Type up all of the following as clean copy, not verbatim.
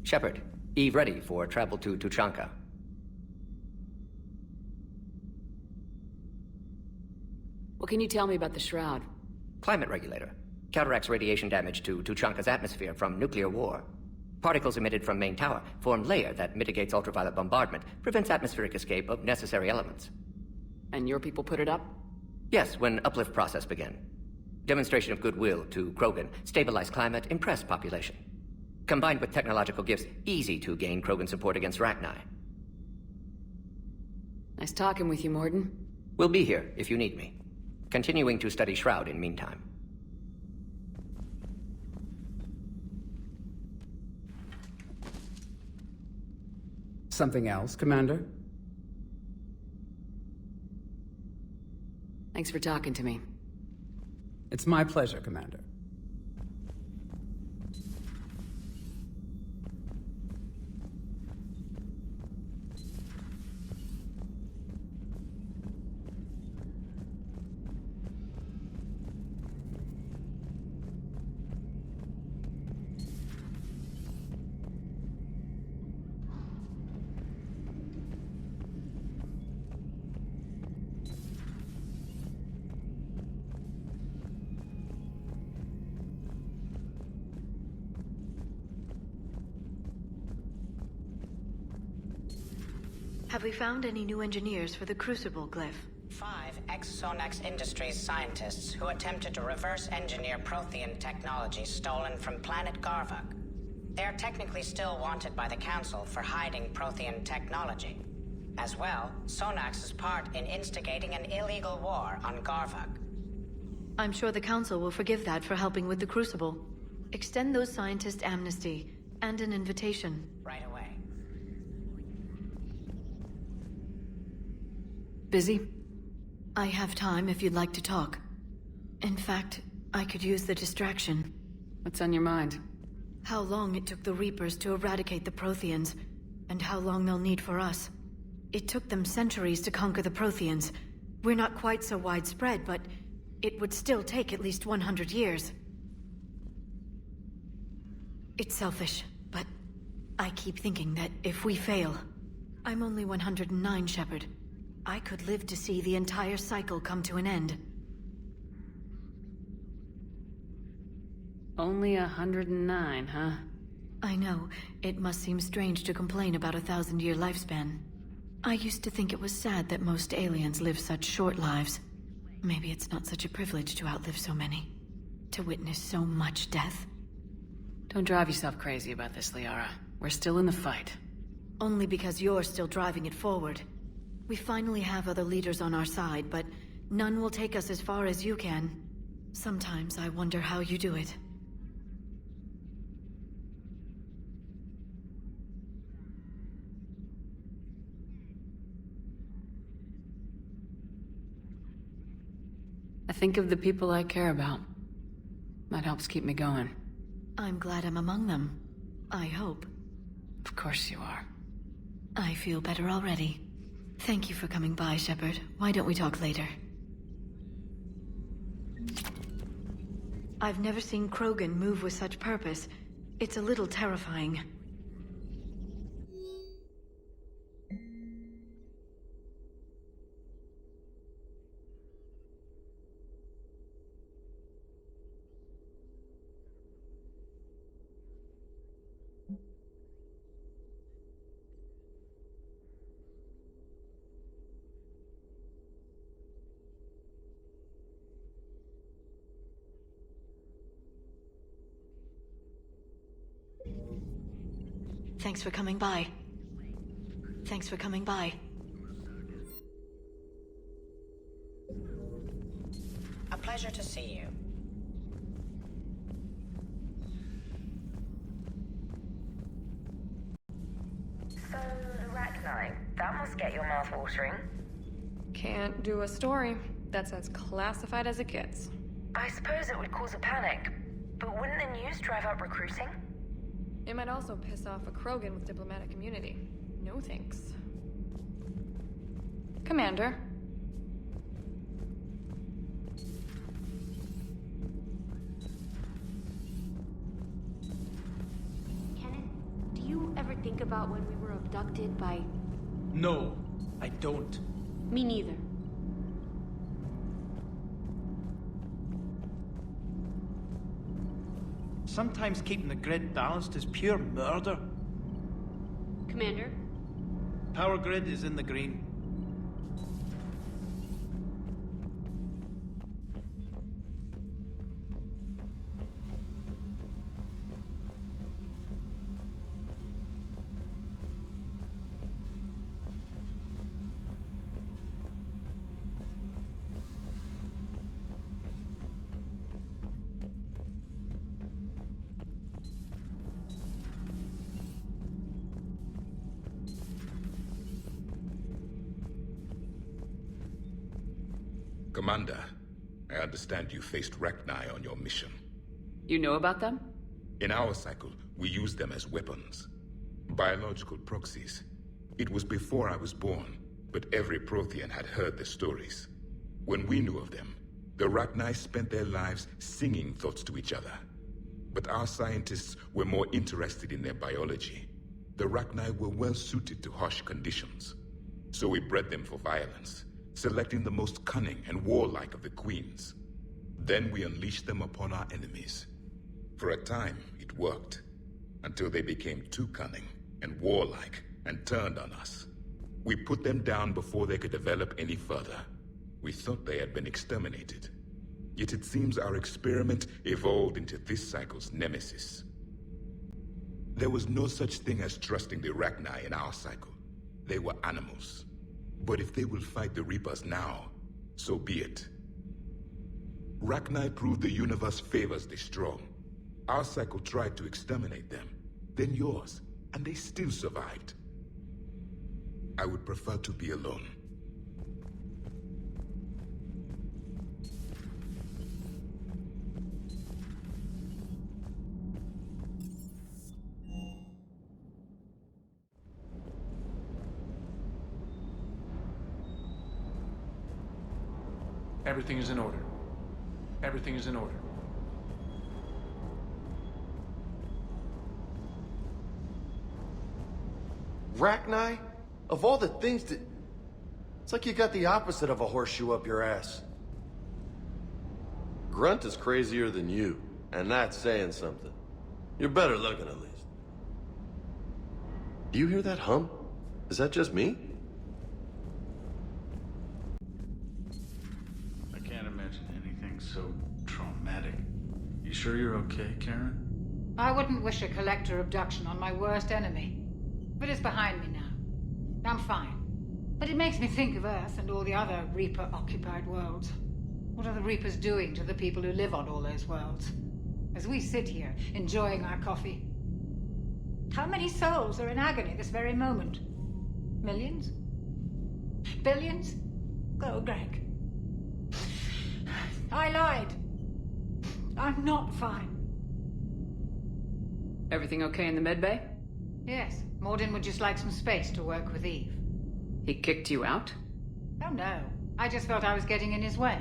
Shepard, Eve ready for travel to Tuchanka. What can you tell me about the Shroud? Climate regulator. Counteracts radiation damage to Tuchanka's atmosphere from nuclear war. Particles emitted from main tower form layer that mitigates ultraviolet bombardment, prevents atmospheric escape of necessary elements. And your people put it up? Yes, when uplift process began. Demonstration of goodwill to Krogan, stabilize climate, impress population. Combined with technological gifts, easy to gain Krogan support against Rachni. Nice talking with you, Morden. We'll be here if you need me. Continuing to study Shroud in meantime. Something else, Commander? Thanks for talking to me. It's my pleasure, Commander. Have we found any new engineers for the Crucible glyph? 5 ex-Sonax Industries scientists who attempted to reverse engineer Prothean technology stolen from planet Garvuk. They are technically still wanted by the Council for hiding Prothean technology. As well, Sonax's part in instigating an illegal war on Garvuk. I'm sure the Council will forgive that for helping with the Crucible. Extend those scientists amnesty and an invitation. Right away. Busy? I have time if you'd like to talk. In fact, I could use the distraction. What's on your mind? How long it took the Reapers to eradicate the Protheans, and how long they'll need for us. It took them centuries to conquer the Protheans. We're not quite so widespread, but it would still take at least 100 years. It's selfish, but I keep thinking that if we fail... I'm only 109, Shepard. I could live to see the entire cycle come to an end. Only 109, huh? I know. It must seem strange to complain about a 1,000-year lifespan. I used to think it was sad that most aliens live such short lives. Maybe it's not such a privilege to outlive so many. To witness so much death. Don't drive yourself crazy about this, Liara. We're still in the fight. Only because you're still driving it forward. We finally have other leaders on our side, but none will take us as far as you can. Sometimes I wonder how you do it. I think of the people I care about. That helps keep me going. I'm glad I'm among them. I hope. Of course you are. I feel better already. Thank you for coming by, Shepard. Why don't we talk later? I've never seen Krogan move with such purpose. It's a little terrifying. Thanks for coming by. Thanks for coming by. A pleasure to see you. So, Rachni, that must get your mouth watering. Can't do a story. That's as classified as it gets. I suppose it would cause a panic, but wouldn't the news drive up recruiting? It might also piss off a Krogan with diplomatic immunity. No thanks. Commander. Kenneth, do you about when we were abducted by... No, I don't. Me neither. Sometimes keeping the grid balanced is pure murder. Commander? Power grid is in the green. Commander, I understand you faced Rachni on your mission. You know about them? In our cycle, we use them as weapons. Biological proxies. It was before I was born, but every Prothean had heard the stories. When we knew of them, the Rachni spent their lives singing thoughts to each other. But our scientists were more interested in their biology. The Rachni were well suited to harsh conditions. So we bred them for violence, selecting the most cunning and warlike of the queens. Then we unleashed them upon our enemies. For a time, it worked, until they became too cunning and warlike and turned on us. We put them down before they could develop any further. We thought they had been exterminated. Yet it seems our experiment evolved into this cycle's nemesis. There was no such thing as trusting the Rachni in our cycle. They were animals. But if they will fight the Reapers now, so be it. Rachni proved the universe favors the strong. Our cycle tried to exterminate them, then yours, and they still survived. I would prefer to be alone. Everything is in order. Everything is in order. Rachni? Of all the things that... It's like you got the opposite of a horseshoe up your ass. Grunt is crazier than you, and that's saying something. You're better looking, at least. Do you hear that hum? Is that just me? I can't imagine anything so traumatic. You sure you're okay, Karen? I wouldn't wish a collector abduction on my worst enemy. But it's behind me now. I'm fine. But it makes me think of Earth and all the other Reaper-occupied worlds. What are the Reapers doing to the people who live on all those worlds? As we sit here, enjoying our coffee. How many souls are in agony this very moment? Millions? Billions? Go, Greg. I lied. I'm not fine. Everything okay in the medbay? Yes, Mordin would just like some space to work with Eve. He kicked you out? Oh no, I just felt I was getting in his way.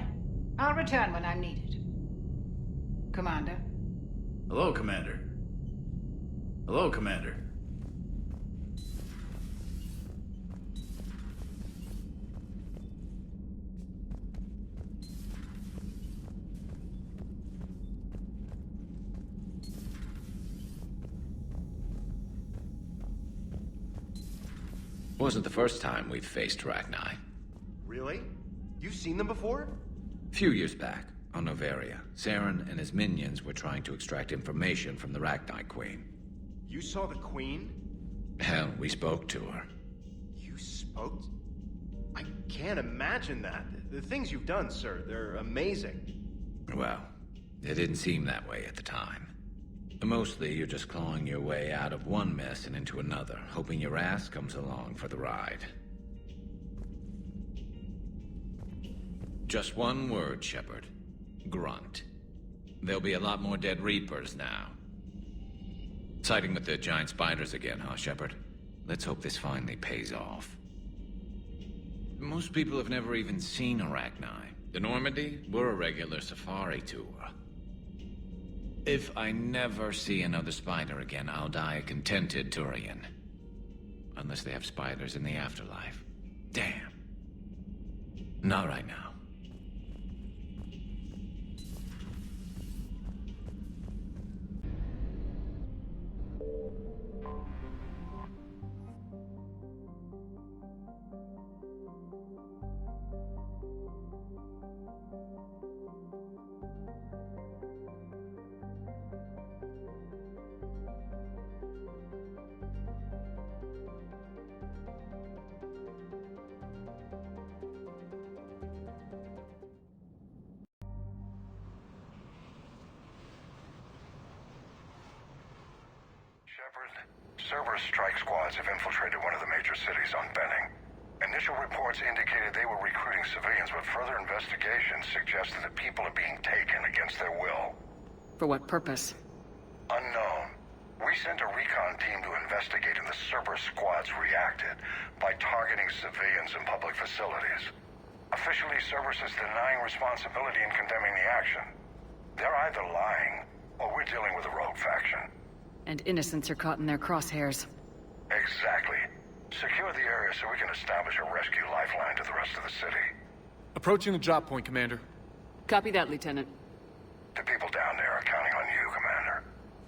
I'll return when I'm needed. Commander? Hello, Commander. Hello, Commander. Wasn't the first time we've faced Rachni. Really? You've seen them before? A few years back, on Noveria, Saren and his minions were trying to extract information from the Rachni Queen. You saw the Queen? Hell, we spoke to her. You spoke? I can't imagine that. The things you've done, sir, they're amazing. Well, it didn't seem that way at the time. Mostly, you're just clawing your way out of one mess and into another, hoping your ass comes along for the ride. Just one word, Shepard. Grunt. There'll be a lot more dead Reapers now. Siding with the giant spiders again, huh, Shepard? Let's hope this finally pays off. Most people have never even seen Arachni. The Normandy, we're a regular safari tour. If I never see another spider again, I'll die a contented Turian. Unless they have spiders in the afterlife. Damn. Not right now. Cerberus strike squads have infiltrated one of the major cities on Benning. Initial reports indicated they were recruiting civilians, but further investigations suggested that people are being taken against their will. For what purpose? Unknown. We sent a recon team to investigate, and the Cerberus squads reacted by targeting civilians and public facilities. Officially, Cerberus is denying responsibility and condemning the action. They're either lying, or we're dealing with a rogue faction. And innocents are caught in their crosshairs. Exactly. Secure the area so we can establish a rescue lifeline to the rest of the city. Approaching the drop point, Commander. Copy that, Lieutenant. The people down there are counting on you, Commander.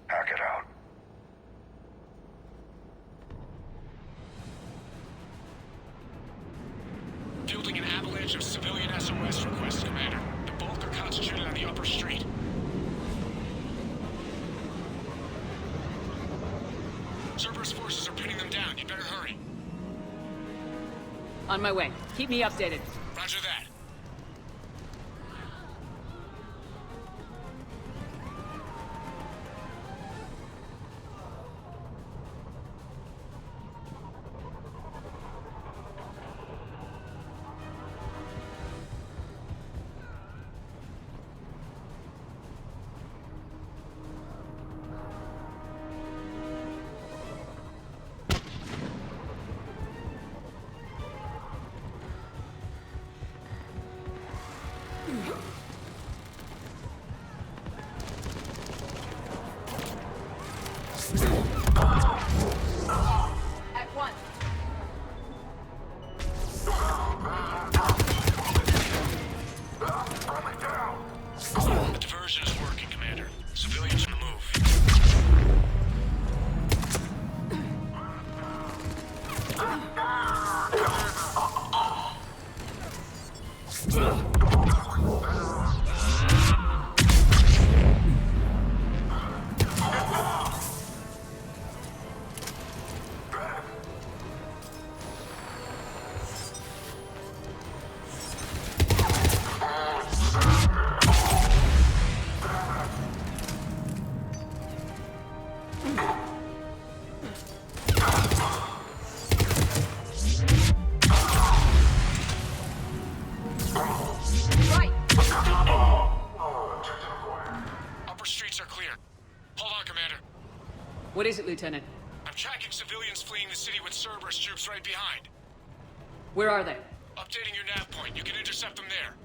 Hack it out. Fielding an avalanche of civilian SOS requests, Commander. The bulk are concentrated on the upper street. Cerberus forces are pinning them down. You better hurry. On my way. Keep me updated. Roger that. What is it, Lieutenant? I'm tracking civilians fleeing the city with Cerberus troops right behind. Where are they? Updating your nav point. You can intercept them there.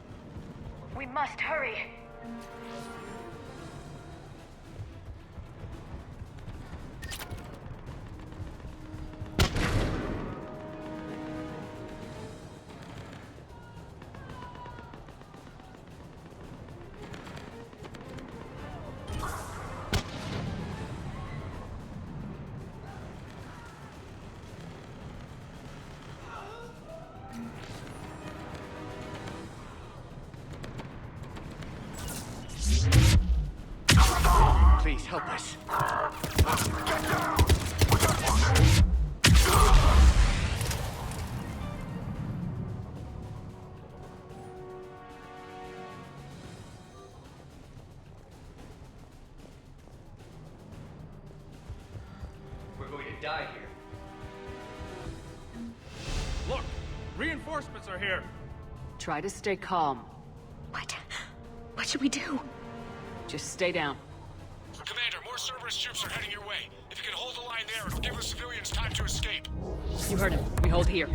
We must hurry. Please, help us. We're going to die here. Look! Reinforcements are here! Try to stay calm. What? What should we do? Just stay down. Commander, more Cerberus troops are heading your way. If you can hold the line there, it'll give the civilians time to escape. You heard him. We hold here.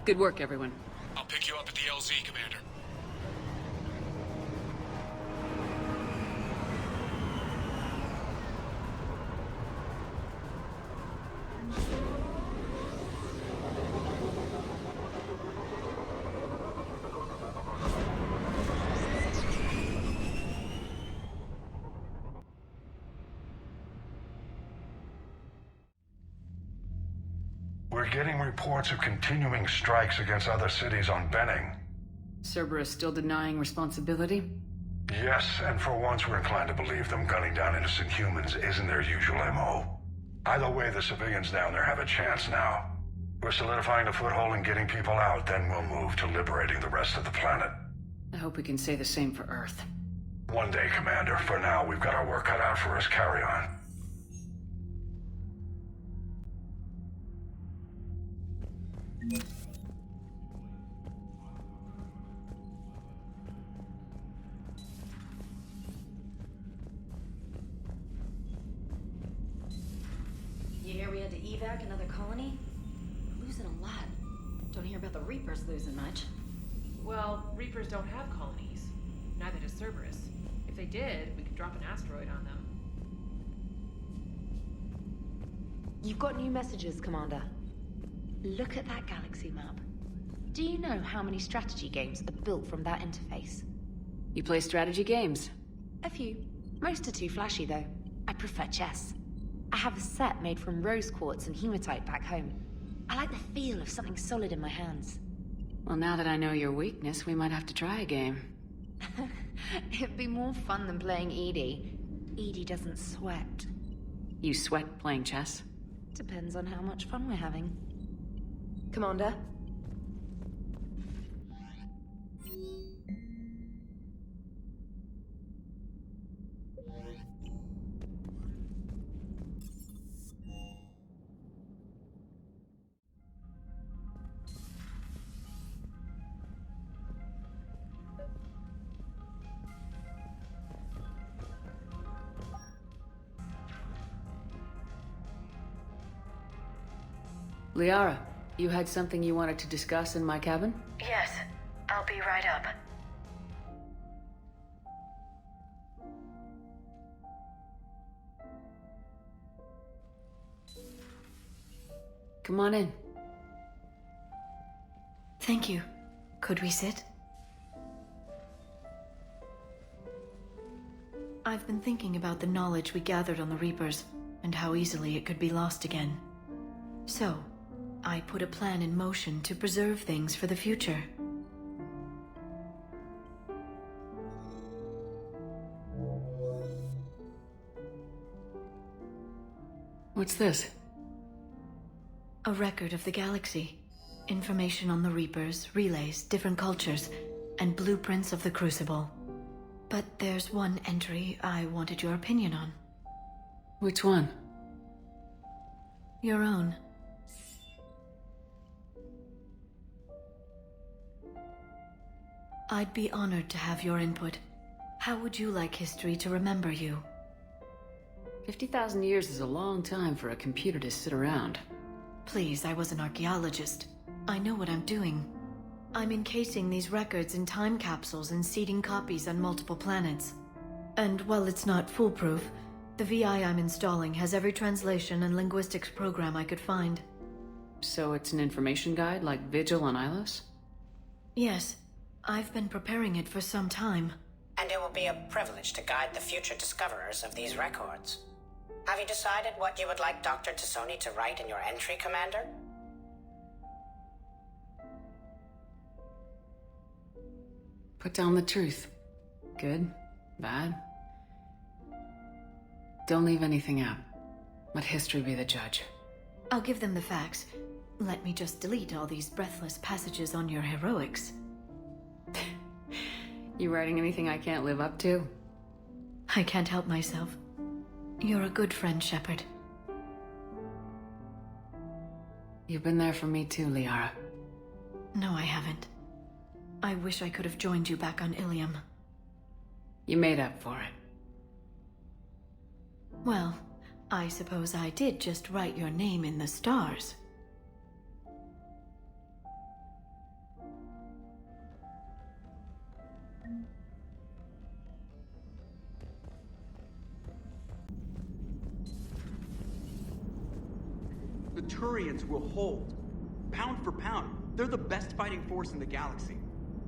Good work, everyone. I'll pick you up at the LZ, Commander. We're We're getting reports of continuing strikes against other cities on Benning. Cerberus still denying responsibility? Yes, and for once we're inclined to believe them gunning down innocent humans isn't their usual MO. Either way, the civilians down there have a chance now. We're solidifying a foothold and getting people out, then we'll move to liberating the rest of the planet. I hope we can say the same for Earth. One day, Commander. For now, we've got our work cut out for us. Carry on. You hear we had to evac another colony? We're losing a lot. Don't hear about the Reapers losing much. Well, Reapers don't have colonies. Neither does Cerberus. If they did, we could drop an asteroid on them. You've got new messages, Commander. Look at that galaxy map. Do you know how many strategy games are built from that interface? You play strategy games? A few. Most are too flashy, though. I prefer chess. I have a set made from rose quartz and hematite back home. I like the feel of something solid in my hands. Well, now that I know your weakness, we might have to try a game. It'd be more fun than playing Edie. Edie doesn't sweat. You sweat playing chess? Depends on how much fun we're having. Commander? Liara, you had something you wanted to discuss in my cabin? Yes, I'll be right up. Come on in. Thank you. Could we sit? I've been thinking about the knowledge we gathered on the Reapers, and how easily it could be lost again. So, I put a plan in motion to preserve things for the future. What's this? A record of the galaxy. Information on the Reapers, relays, different cultures, and blueprints of the Crucible. But there's one entry I wanted your opinion on. Which one? Your own. I'd be honored to have your input. How would you like history to remember you? 50,000 years is a long time for a computer to sit around. Please, I was an archaeologist. I know what I'm doing. I'm encasing these records in time capsules and seeding copies on multiple planets. And while it's not foolproof, the VI I'm installing has every translation and linguistics program I could find. So it's an information guide like Vigil on Ilos? Yes. I've been preparing it for some time. And it will be a privilege to guide the future discoverers of these records. Have you decided what you would like Dr. Tassoni to write in your entry, Commander? Put down the truth. Good, bad. Don't leave anything out. Let history be the judge. I'll give them the facts. Let me just delete all these breathless passages on your heroics. You writing anything I can't live up to? I can't help myself. You're a good friend, Shepard. You've been there for me too, Liara. No, I haven't. I wish I could have joined you back on Ilium. You made up for it. Well, I suppose I did just write your name in the stars. The Turians will hold. Pound for pound, they're the best fighting force in the galaxy.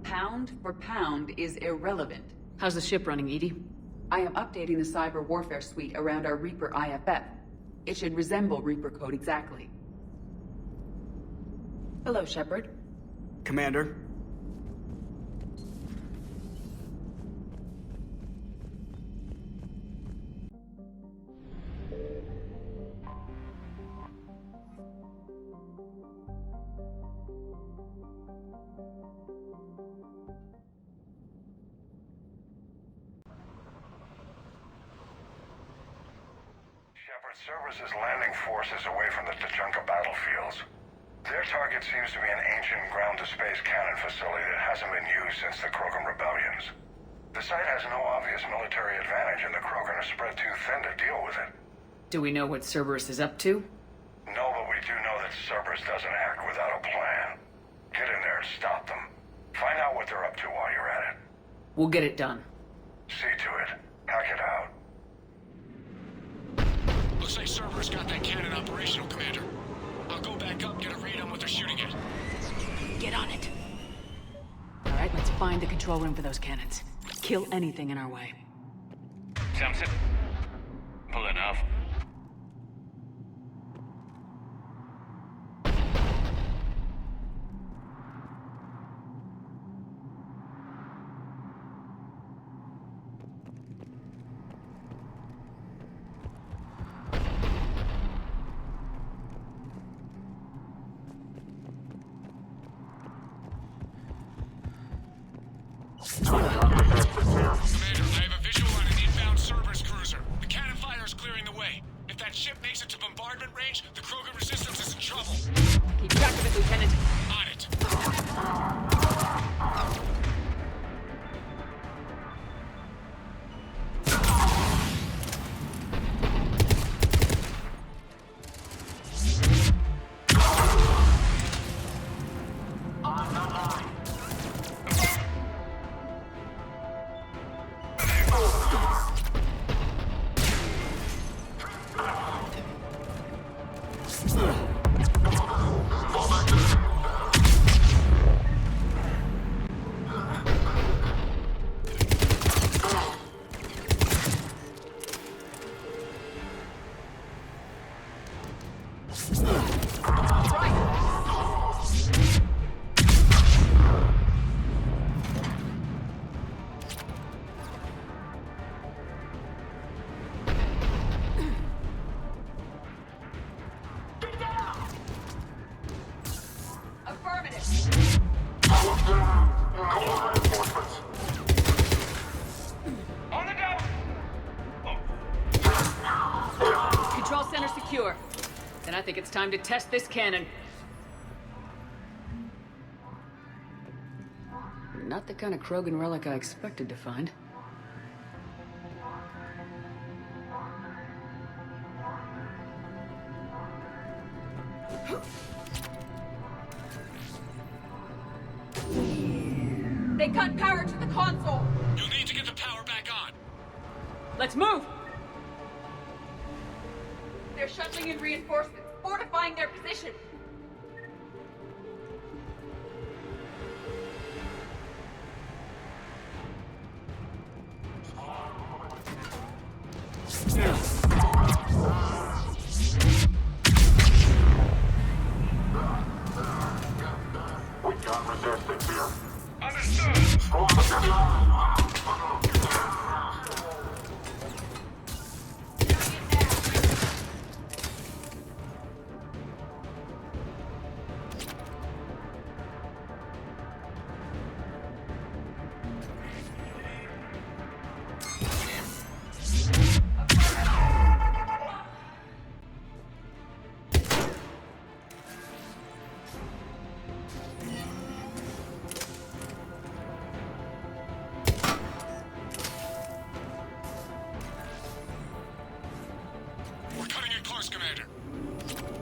Pound for pound is irrelevant. How's the ship running, Edie? I am updating the cyber warfare suite around our Reaper IFF. It should resemble Reaper code exactly. Hello, Shepard. Commander. Cerberus is landing forces away from the Tuchanka battlefields. Their target seems to be an ancient ground-to-space cannon facility that hasn't been used since the Krogan rebellions. The site has no obvious military advantage, and the Krogan are spread too thin to deal with it. Do we know what Cerberus is up to? No, but we do know that Cerberus doesn't act without a plan. Get in there and stop them. Find out what they're up to while you're at it. We'll get it done. See to it. Hack it out. Looks like Cerberus got that cannon operational, Commander. I'll go back up, get a read on what they're shooting at. Get on it. All right, let's find the control room for those cannons. Kill anything in our way. Samson? Pulling off. Commander, I have a visual on an inbound Cerberus cruiser. The cannon fire is clearing the way. If that ship makes it to bombardment range, the Krogan resistance is in trouble. Keep track of it, Lieutenant. On it. Control center secure. Then I think it's time to test this cannon. Not the kind of Krogan relic I expected to find. They cut power to the console! You'll need to get the power back on. Let's move! They're shuttling in reinforcements, fortifying their position. We can't resist it here. Commander.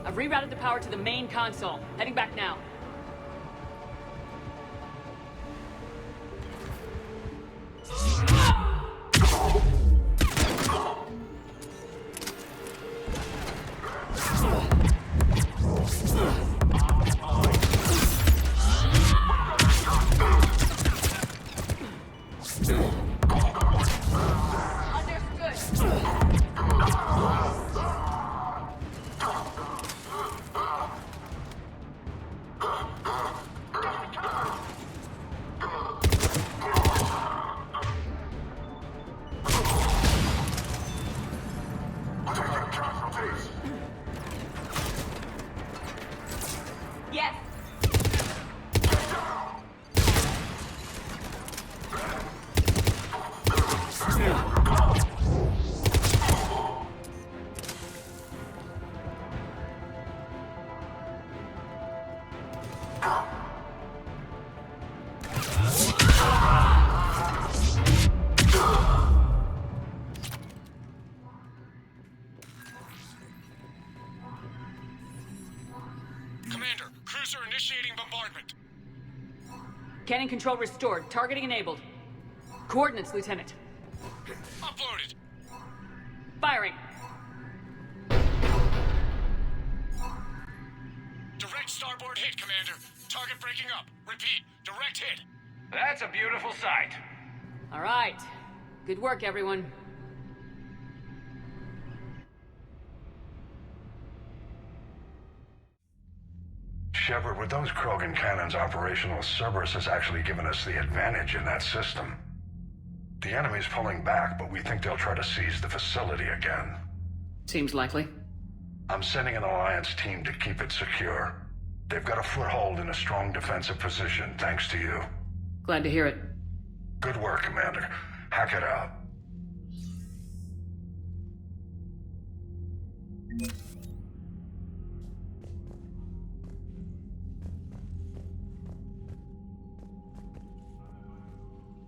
I've rerouted the power to the main console. Heading back now. Yes. Commander, cruiser initiating bombardment. Cannon control restored. Targeting enabled. Coordinates, Lieutenant. Uploaded. Firing. Direct starboard hit, Commander. Target breaking up. Repeat, direct hit. That's a beautiful sight. All right. Good work, everyone. Shepard, with those Krogan cannons operational, Cerberus has actually given us the advantage in that system. The enemy's pulling back, but we think they'll try to seize the facility again. Seems likely. I'm sending an Alliance team to keep it secure. They've got a foothold in a strong defensive position, thanks to you. Glad to hear it. Good work, Commander. Hack it out.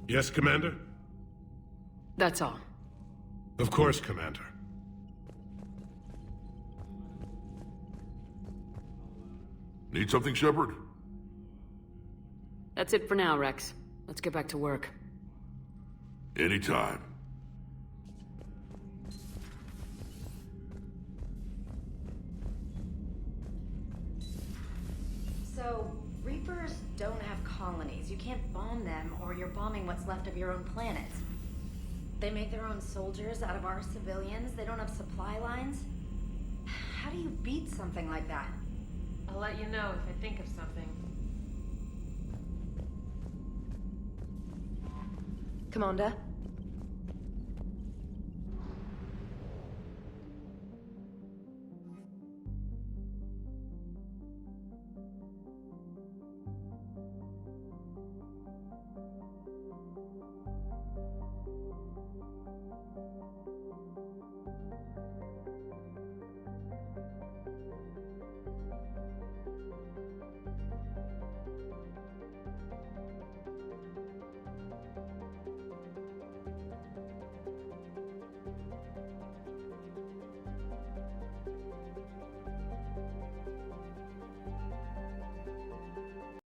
Yes, Commander? That's all. Of course, Commander. Need something, Shepard? That's it for now, Rex. Let's get back to work. Anytime. So, Reapers don't have colonies. You can't bomb them, or you're bombing what's left of your own planet. They make their own soldiers out of our civilians. They don't have supply lines. How do you beat something like that? I'll let you know if I think of something. Commander?